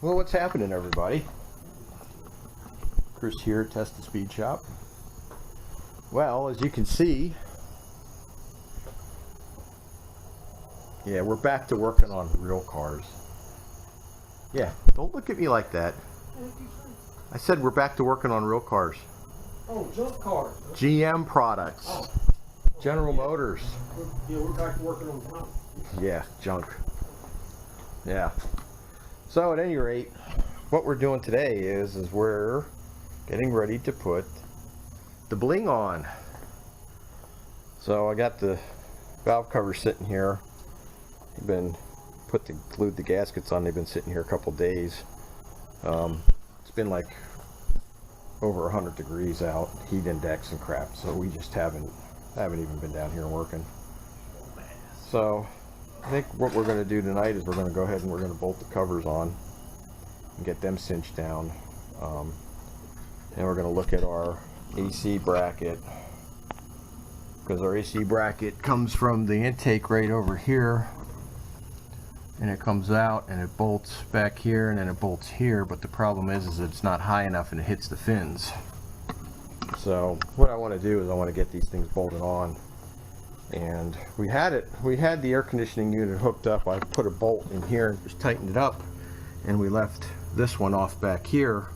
Well, what's happening, everybody? Chris here, Test the Speed Shop. Well, as you can see, yeah, we're back to working on real cars. Yeah, don't look at me like that. I said we're back to working on real cars. Oh, junk cars. GM products. Oh. General Motors. Yeah, we're back to working on junk. Yeah, junk. Yeah. So at any rate, what we're doing today is we're getting ready to put the bling on. So I got the valve covers sitting here. I've been glued the gaskets on. They've been sitting here a couple days. It's been like over 100 degrees out, heat index and crap. So we just haven't even been down here working. So I think what we're going to do tonight is we're going to go ahead and we're going to bolt the covers on and get them cinched down. And we're going to look at our AC bracket, because our AC bracket comes from the intake right over here, and it comes out and it bolts back here and then it bolts here, but the problem is it's not high enough and it hits the fins. So what I want to do is I want to get these things bolted on. And we had the air conditioning unit hooked up. I put a bolt in here and just tightened it up, and we left this one off back here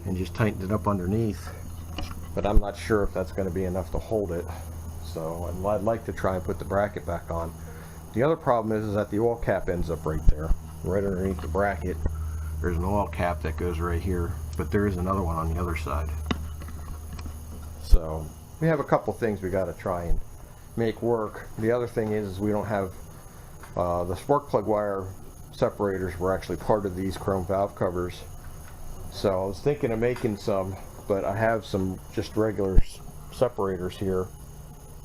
and just tightened it up underneath, but I'm not sure if that's going to be enough to hold it. So I'd like to try and put the bracket back on. The other problem is that the oil cap ends up right there, right underneath the bracket. There's an oil cap that goes right here, but there is another one on the other side. So we have a couple things we got to try and make work. The other thing is we don't have the spark plug wire separators were actually part of these chrome valve covers. So I was thinking of making some, but I have some just regular separators here,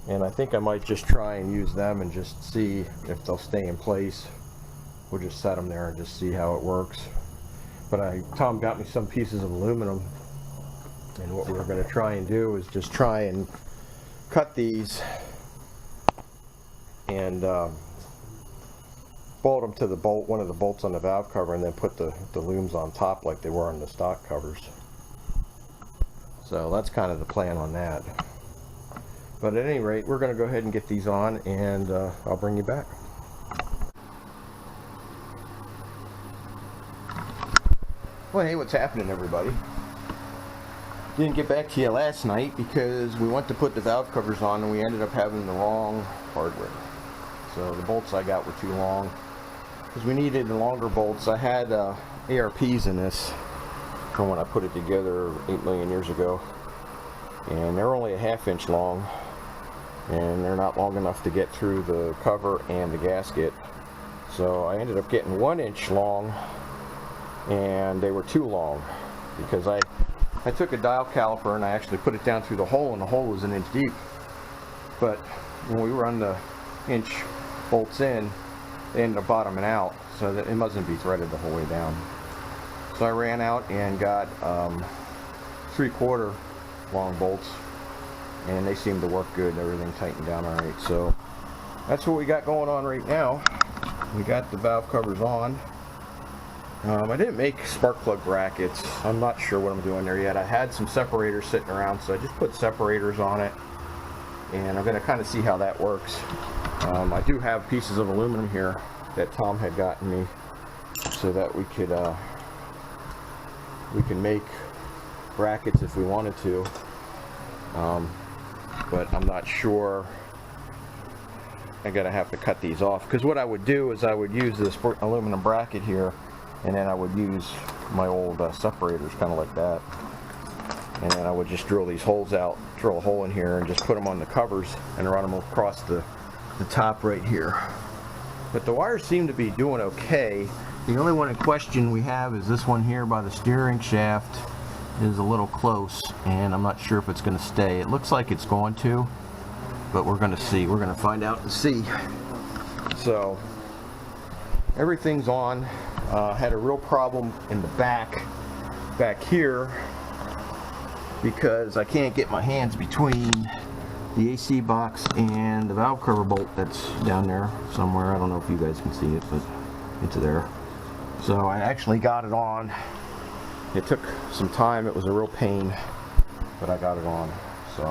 and I think I might just try and use them and just see if they'll stay in place. We'll just set them there and just see how it works. But Tom got me some pieces of aluminum, and what we're going to try and do is just try and cut these and bolt them to the one of the bolts on the valve cover, and then put the looms on top like they were on the stock covers. So that's kind of the plan on that. But at any rate, we're going to go ahead and get these on, and I'll bring you back. Well, hey, what's happening, everybody? Didn't get back to you last night because we went to put the valve covers on and we ended up having the wrong hardware. So the bolts I got were too long, because we needed the longer bolts. I had ARPs in this from when I put it together 8 million years ago, and they're only a 1/2 inch long, and they're not long enough to get through the cover and the gasket. So I ended up getting 1 inch long, and they were too long, because I took a dial caliper and I actually put it down through the hole, and the hole was 1 inch deep. But when we run the inch bolts in, they ended up bottoming out, so that it mustn't be threaded the whole way down. So I ran out and got 3/4 long bolts, and they seemed to work good. Everything tightened down alright. So that's what we got going on right now. We got the valve covers on. I didn't make spark plug brackets. I'm not sure what I'm doing there yet. I had some separators sitting around, so I just put separators on it, and I'm going to kind of see how that works. I do have pieces of aluminum here that Tom had gotten me, so that we can make brackets if we wanted to, but I'm not sure. I'm gonna have to cut these off, because what I would do is I would use this aluminum bracket here, and then I would use my old separators, kind of like that, and then I would just drill these holes out, drill a hole in here, and just put them on the covers and run them across the top right here. But the wires seem to be doing okay. The only one in question we have is this one here by the steering shaft. Is a little close, and I'm not sure if it's going to stay. It looks like it's going to, but we're going to see. We're going to find out and see. So everything's on. Had a real problem in the back here, because I can't get my hands between the AC box and the valve cover bolt that's down there somewhere. I don't know if you guys can see it, but it's there. So I actually got it on. It took some time, it was a real pain, but I got it on. So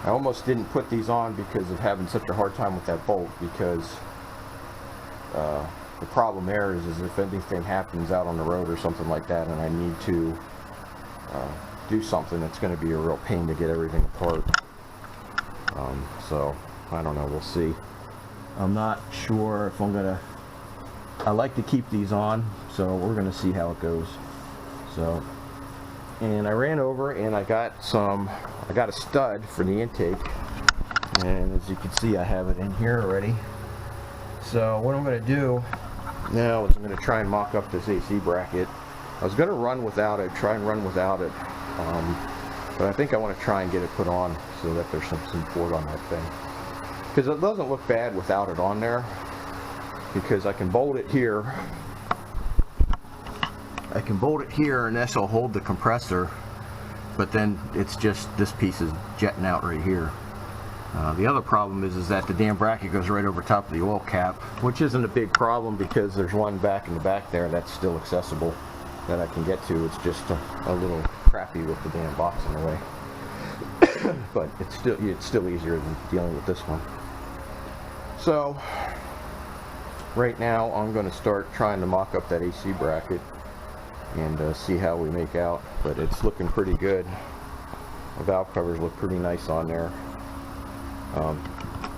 I almost didn't put these on because of having such a hard time with that bolt, because the problem there is if anything happens out on the road or something like that and I need to do something, it's going to be a real pain to get everything apart. So I don't know, we'll see. I'm not sure if I'm gonna, I like to keep these on, so we're gonna see how it goes. So, and I ran over and I got a stud for the intake, and as you can see I have it in here already. So what I'm gonna do now is I'm gonna try and mock up this AC bracket. I was gonna run without it, try and run without it, but I think I want to try and get it put on so that there's some support on that thing. Because it doesn't look bad without it on there, because I can bolt it here. I can bolt it here and this will hold the compressor, but then it's just this piece is jetting out right here. The other problem is that the damn bracket goes right over top of the oil cap, which isn't a big problem because there's one back in the back there that's still accessible that I can get to. It's just a little crappy with the damn box in the way. But it's still easier than dealing with this one. So right now I'm going to start trying to mock up that AC bracket and see how we make out, but it's looking pretty good. The valve covers look pretty nice on there.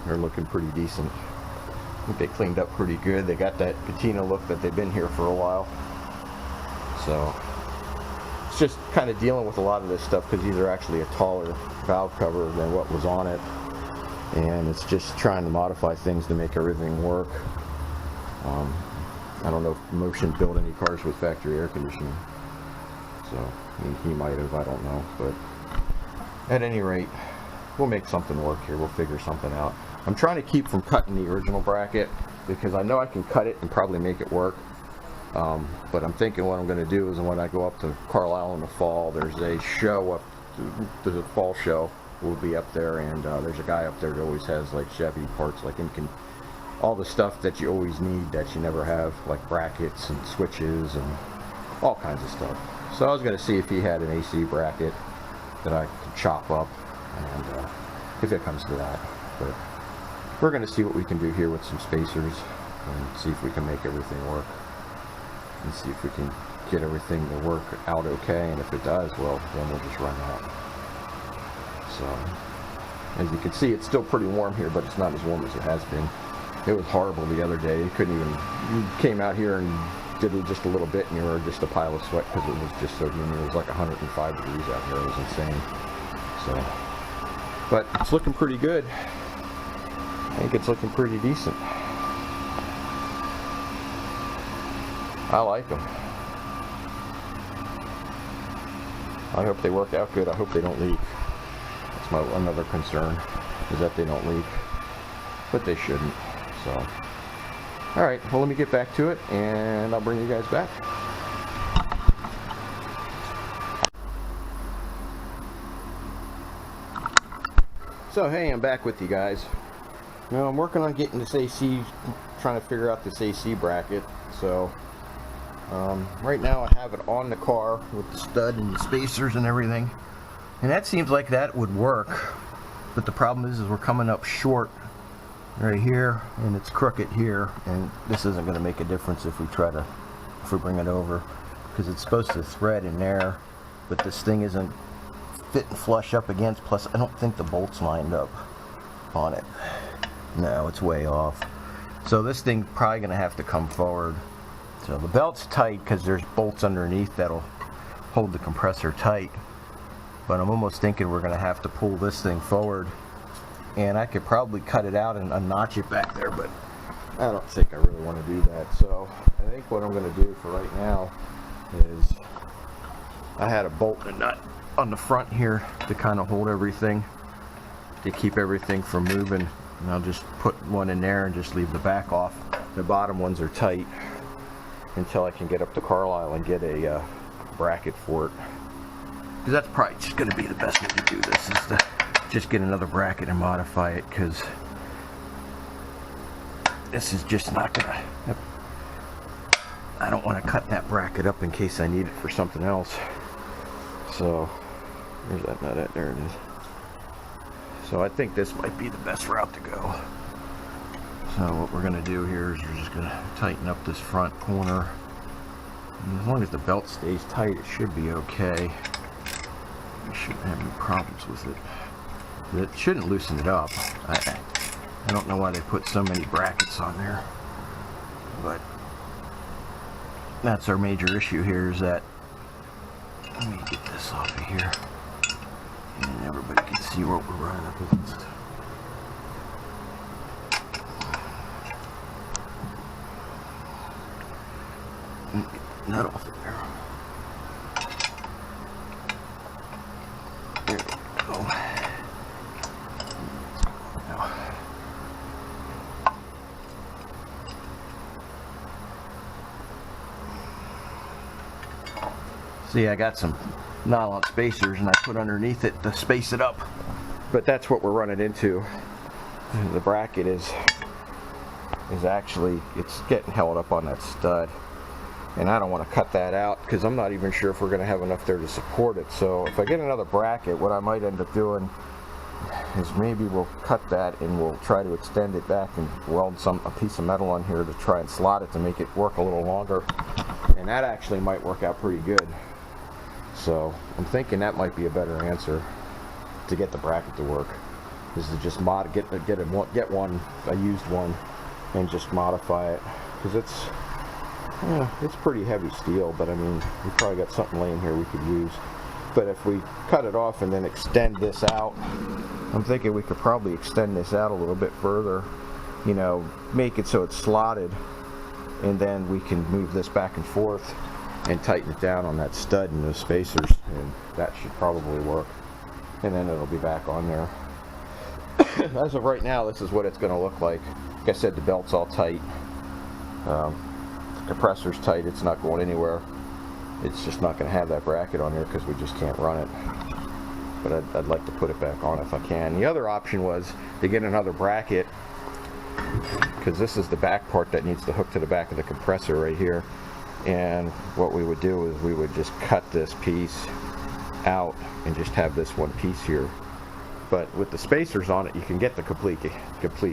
They're looking pretty decent. I think they cleaned up pretty good. They got that patina look that they've been here for a while. So it's just kind of dealing with a lot of this stuff because these are actually a taller valve cover than what was on it, and it's just trying to modify things to make everything work. I don't know if Motion built any cars with factory air conditioning, so he might have, I don't know, but at any rate, we'll make something work here. We'll figure something out. I'm trying to keep from cutting the original bracket because I know I can cut it and probably make it work. But I'm thinking what I'm going to do is when I go up to Carlisle in the fall, there's a show up, there's a fall show, we'll be up there, and there's a guy up there that always has like Chevy parts, like all the stuff that you always need that you never have, like brackets and switches and all kinds of stuff. So I was going to see if he had an AC bracket that I could chop up, and if it comes to that. But we're going to see what we can do here with some spacers and see if we can make everything work. And see if we can get everything to work out okay, and if it does, well, then we'll just run out. So, as you can see, it's still pretty warm here, but it's not as warm as it has been. It was horrible the other day. You came out here and did just a little bit, and you were just a pile of sweat because it was just so humid. It was like 105 degrees out here. It was insane. So, but it's looking pretty good. I think it's looking pretty decent. I like them. I hope they work out good. I hope they don't leak. That's my another concern, is that they don't leak. But they shouldn't. So, alright, well, let me get back to it and I'll bring you guys back. So, hey, I'm back with you guys. Now, I'm working on getting this AC, trying to figure out this AC bracket. So, right now I have it on the car with the stud and the spacers and everything, and that seems like that would work, but the problem is we're coming up short right here and it's crooked here, and this isn't going to make a difference if we bring it over, because it's supposed to thread in there, but this thing isn't fitting flush up against, plus I don't think the bolt's lined up on it. No, it's way off. So this thing's probably going to have to come forward. So the belt's tight because there's bolts underneath that'll hold the compressor tight, but I'm almost thinking we're going to have to pull this thing forward, and I could probably cut it out and unnotch it back there, but I don't think I really want to do that. So I think what I'm going to do for right now is I had a bolt and a nut on the front here to kind of hold everything, to keep everything from moving, and I'll just put one in there and just leave the back off. The bottom ones are tight until I can get up to Carlisle and get a bracket for it, because that's probably just going to be the best way to do this, is to just get another bracket and modify it, because this is just not going to, I don't want to cut that bracket up in case I need it for something else. So, where's that nut at? There it is. So I think this might be the best route to go. So what we're going to do here is we're just going to tighten up this front corner. And as long as the belt stays tight, it should be okay. We shouldn't have any problems with it. It shouldn't loosen it up. I don't know why they put so many brackets on there. But that's our major issue here, is that, let me get this off of here and everybody can see what we're running up against. Nut off of there. There we go. See, I got some nylon spacers and I put underneath it to space it up. But that's what we're running into. The bracket is actually, it's getting held up on that stud. And I don't want to cut that out because I'm not even sure if we're going to have enough there to support it. So if I get another bracket, what I might end up doing is maybe we'll cut that and we'll try to extend it back and weld a piece of metal on here to try and slot it to make it work a little longer. And that actually might work out pretty good. So I'm thinking that might be a better answer to get the bracket to work, is to just get one, a used one, and just modify it, because it's pretty heavy steel. But I mean, we probably got something laying here we could use. But if we cut it off and then extend this out, I'm thinking we could probably extend this out a little bit further, you know, make it so it's slotted, and then we can move this back and forth and tighten it down on that stud and those spacers, and that should probably work. And then it'll be back on there. As of right now, this is what it's going to look like. Like I said, the belt's all tight. The compressor's tight. It's not going anywhere. It's just not going to have that bracket on there because we just can't run it. But I'd like to put it back on if I can. The other option was to get another bracket, because this is the back part that needs to hook to the back of the compressor right here. And what we would do is we would just cut this piece out and just have this one piece here. But with the spacers on it, you can get the complete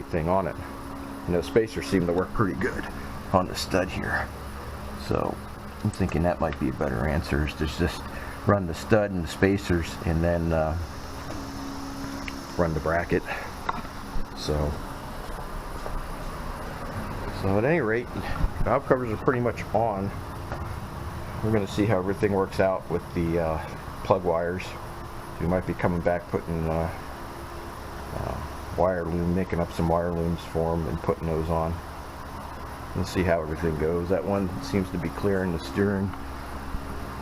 thing on it. And those spacers seem to work pretty good on the stud here. So I'm thinking that might be a better answer, is to just run the stud and the spacers and then run the bracket. So at any rate, valve covers are pretty much on. We're going to see how everything works out with the plug wires. We might be coming back putting wire loom, making up some wire looms for them and putting those on. We'll see how everything goes. That one seems to be clearing the steering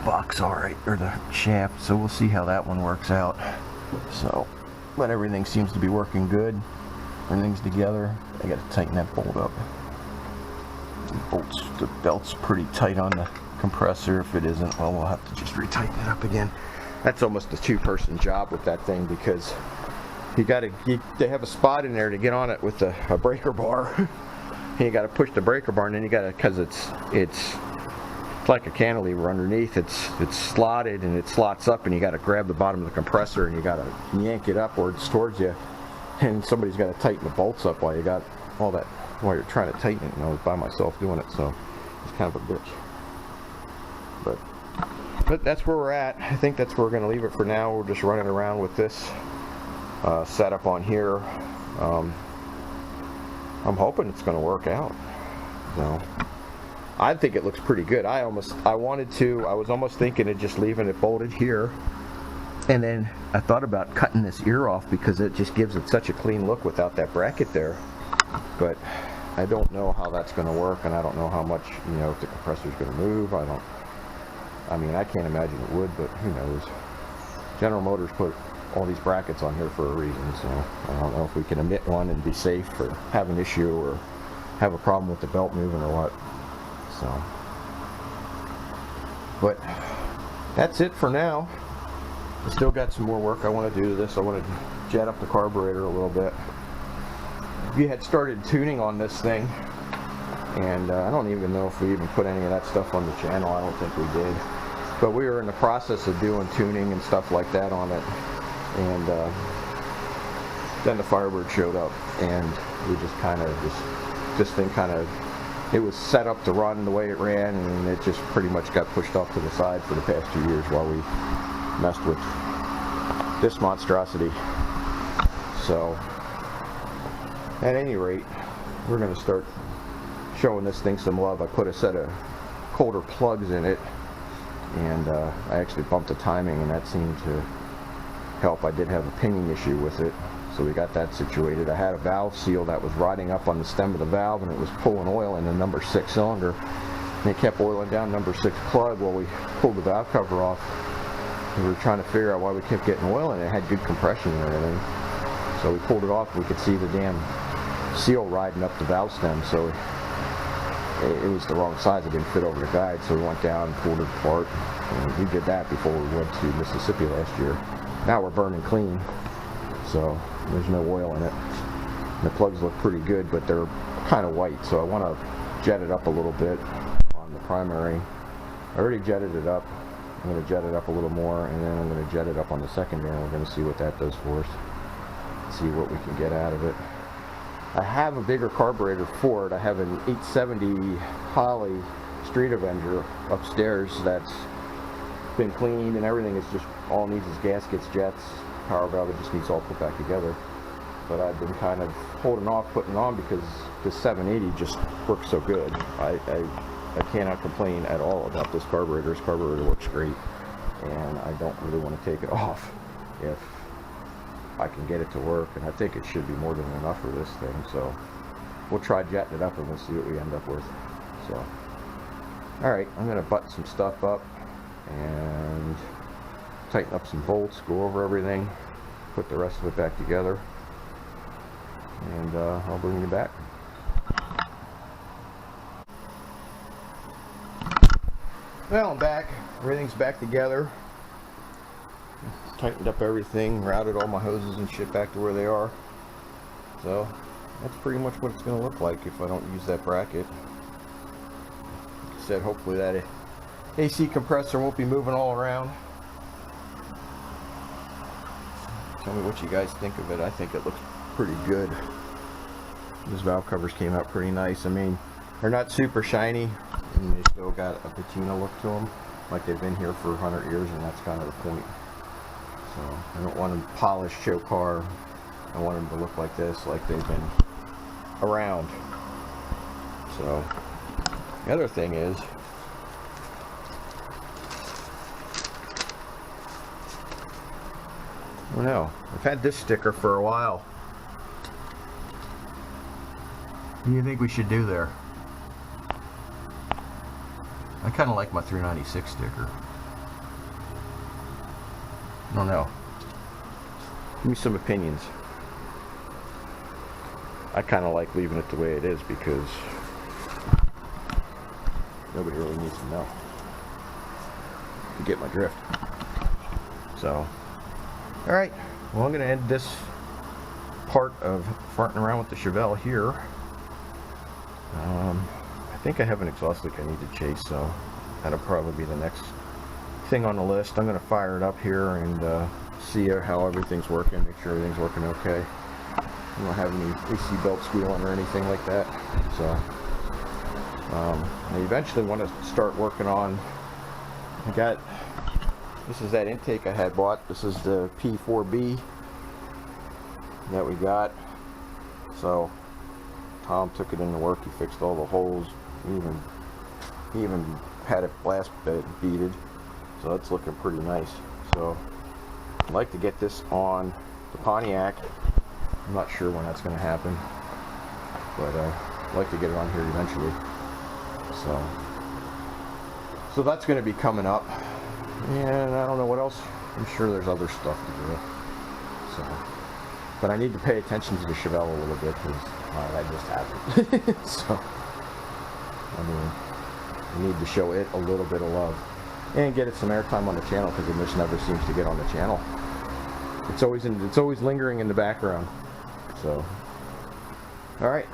box all right, or the shaft, so we'll see how that one works out. So, but everything seems to be working good. Everything's together. I got to tighten that bolt up. The belt's pretty tight on the compressor. If it isn't, well, we'll have to just retighten it up again. That's almost a two-person job with that thing, because they have a spot in there to get on it with a breaker bar. You got to push the breaker bar, and then you got to, because it's like a cantilever underneath. It's slotted and it slots up, and you got to grab the bottom of the compressor and you got to yank it upwards towards you, and somebody's got to tighten the bolts up while you got all that. While you're trying to tighten it, and I was by myself doing it, so it's kind of a bitch. But that's where we're at. I think that's where we're going to leave it for now. We're just running around with this setup on here. I'm hoping it's going to work out. So I think it looks pretty good. I was almost thinking of just leaving it bolted here, and then I thought about cutting this ear off because it just gives it such a clean look without that bracket there. But I don't know how that's going to work, and I don't know how much, if the compressor's going to move. I mean, I can't imagine it would, but who knows. General Motors put all these brackets on here for a reason, so I don't know if we can omit one and be safe, or have an issue, or have a problem with the belt moving, or what. So, but that's it for now. I still got some more work I want to do to this. I want to jet up the carburetor a little bit. If you had started tuning on this thing, And I don't even know if we even put any of that stuff on the channel. I don't think we did. But we were in the process of doing tuning and stuff like that on it. And then the Firebird showed up, and we just kind of, this thing kind of, it was set up to run the way it ran, and it just pretty much got pushed off to the side for the past 2 years while we messed with this monstrosity. So, at any rate, we're going to start showing this thing some love. I put a set of colder plugs in it, and I actually bumped the timing, and that seemed to help. I did have a pinging issue with it, so we got that situated. I had a valve seal that was rotting up on the stem of the valve, and it was pulling oil in the number 6 cylinder, and it kept oiling down number 6 plug while we pulled the valve cover off. We were trying to figure out why we kept getting oil, and it had good compression and everything. So we pulled it off, we could see the damn seal riding up the valve stem, so it was the wrong size. It didn't fit over the guide, so we went down and pulled it apart. And we did that before we went to Mississippi last year. Now we're burning clean, so there's no oil in it. And the plugs look pretty good, but they're kind of white, so I want to jet it up a little bit on the primary. I already jetted it up. I'm going to jet it up a little more, and then I'm going to jet it up on the secondary. We're going to see what that does for us. See what we can get out of it. I have a bigger carburetor for it. I have an 870 Holley Street Avenger upstairs that's been cleaned and everything. Is just all it needs is gaskets, jets, power valve. It just needs all put back together. But I've been kind of holding off putting it on because this 780 just works so good. I cannot complain at all about this carburetor. This carburetor works great, and I don't really want to take it off if I can get it to work, and I think it should be more than enough for this thing. So we'll try jetting it up and we'll see what we end up with. So alright, I'm going to button some stuff up and tighten up some bolts, go over everything, put the rest of it back together, and I'll bring you back. Well, I'm back. Everything's back together. Tightened up everything, routed all my hoses and shit back to where they are. So that's pretty much what it's going to look like if I don't use that bracket. Like I said, hopefully that AC compressor won't be moving all around. Tell me what you guys think of it. I think it looks pretty good. These valve covers came out pretty nice. I mean, they're not super shiny, and they still got a patina look to them, like they've been here for 100 years, and that's kind of the point. So I don't want a polished show car. I want them to look like this, like they've been around. So the other thing is, I don't know, I've had this sticker for a while. What do you think we should do there? I kind of like my 396 sticker. I don't know. Give me some opinions. I kind of like leaving it the way it is because nobody really needs to know. You get my drift. So, alright. Well, I'm going to end this part of farting around with the Chevelle here. I think I have an exhaust leak I need to chase, so that'll probably be the next thing on the list. I'm going to fire it up here and see how everything's working, make sure everything's working okay. I don't have any AC belt squealing or anything like that. So I eventually want to start working on, this is that intake I had bought. This is the P4B that we got. So Tom took it into work. He fixed all the holes. He even had it blast beaded. So that's looking pretty nice. So I'd like to get this on the Pontiac. I'm not sure when that's going to happen, but I'd like to get it on here eventually. So that's going to be coming up, and I don't know what else. I'm sure there's other stuff to do. So, but I need to pay attention to the Chevelle a little bit because that just happened. So I mean, I need to show it a little bit of love and get it some airtime on the channel because it just never seems to get on the channel. It's always lingering in the background. So, all right.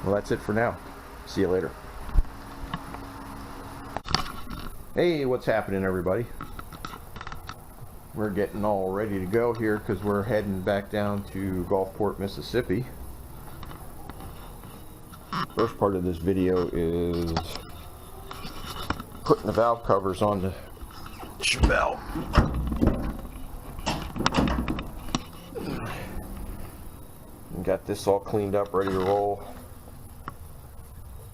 Well, that's it for now. See you later. Hey, what's happening, everybody? We're getting all ready to go here because we're heading back down to Gulfport, Mississippi. First part of this video is putting the valve covers on the Chevelle. And got this all cleaned up, ready to roll.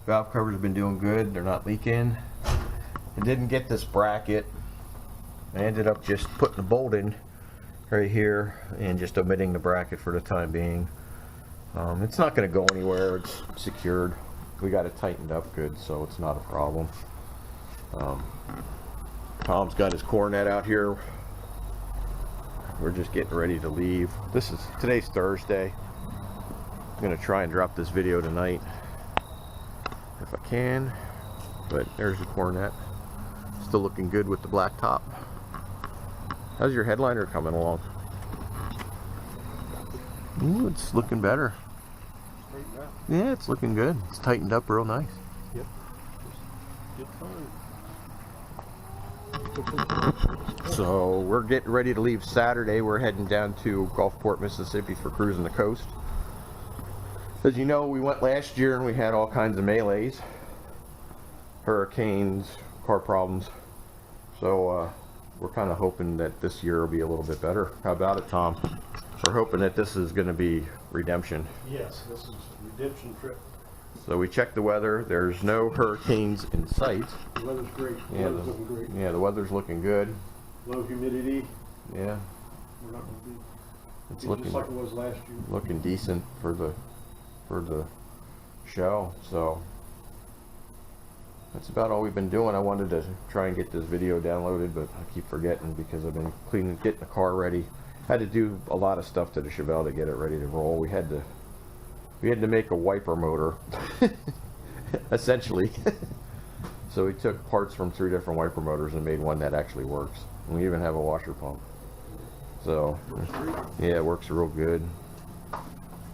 Valve covers have been doing good, they're not leaking. I didn't get this bracket. I ended up just putting the bolt in right here and just omitting the bracket for the time being. It's not going to go anywhere, it's secured. We got it tightened up good, so it's not a problem. Tom's got his cornet out here. We're just getting ready to leave. Today's Thursday. I'm going to try and drop this video tonight if I can. But there's the cornet. Still looking good with the black top. How's your headliner coming along? Ooh, it's looking better. Yeah, it's looking good. It's tightened up real nice. Yep. Good time. So we're getting ready to leave Saturday. We're heading down to Gulfport, Mississippi for cruising the coast. As you know, we went last year and we had all kinds of melees, hurricanes, car problems. So we're kind of hoping that this year will be a little bit better. How about it, Tom? We're hoping that this is going to be redemption. Yes, this is a redemption trip. So we checked the weather. There's no hurricanes in sight. The weather's great. Yeah, The weather's looking great. Yeah, the weather's looking good. Low humidity. Yeah. We're not going to be It's just looking like it was last year. looking decent for the show. So that's about all we've been doing. I wanted to try and get this video downloaded, but I keep forgetting because I've been getting the car ready. Had to do a lot of stuff to the Chevelle to get it ready to roll. We had to make a wiper motor, essentially. So we took parts from 3 different wiper motors and made one that actually works. And we even have a washer pump. So yeah, it works real good.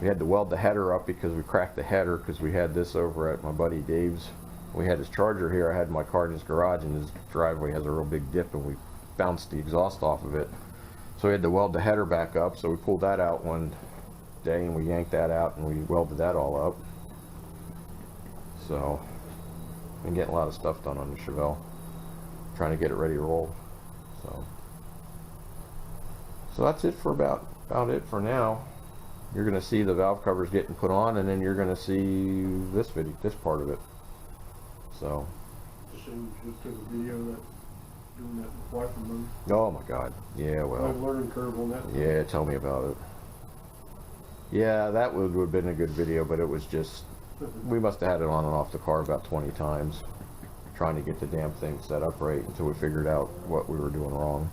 We had to weld the header up because we cracked the header because we had this over at my buddy Dave's. We had his charger here. I had my car in his garage, and his driveway has a real big dip, and we bounced the exhaust off of it. So we had to weld the header back up. So we pulled that out one day and we yanked that out and we welded that all up. So been getting a lot of stuff done on the Chevelle, trying to get it ready to roll. So that's it for about it for now. You're going to see the valve covers getting put on, and then you're going to see this part of it. So Just took a video of that, doing that wiper mode. oh my god, yeah, well, Learning curve on that. yeah, tell me about it. Yeah, that would have been a good video, but it was just, we must have had it on and off the car about 20 times trying to get the damn thing set up right until we figured out what we were doing wrong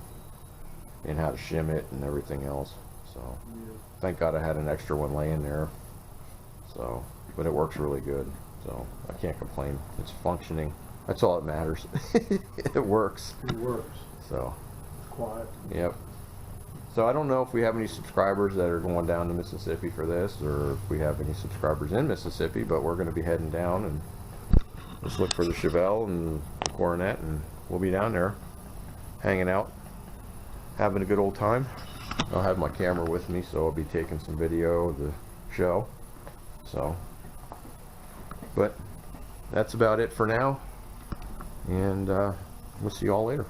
and how to shim it and everything else. So Yeah. thank God I had an extra one laying there. So, but it works really good, so I can't complain. It's functioning. That's all that matters. It works. It works. So It's quiet. yep. So I don't know if we have any subscribers that are going down to Mississippi for this, or if we have any subscribers in Mississippi, but we're going to be heading down and let's look for the Chevelle and the Coronet, and we'll be down there hanging out, having a good old time. I'll have my camera with me, so I'll be taking some video of the show. So, but that's about it for now, and we'll see you all later.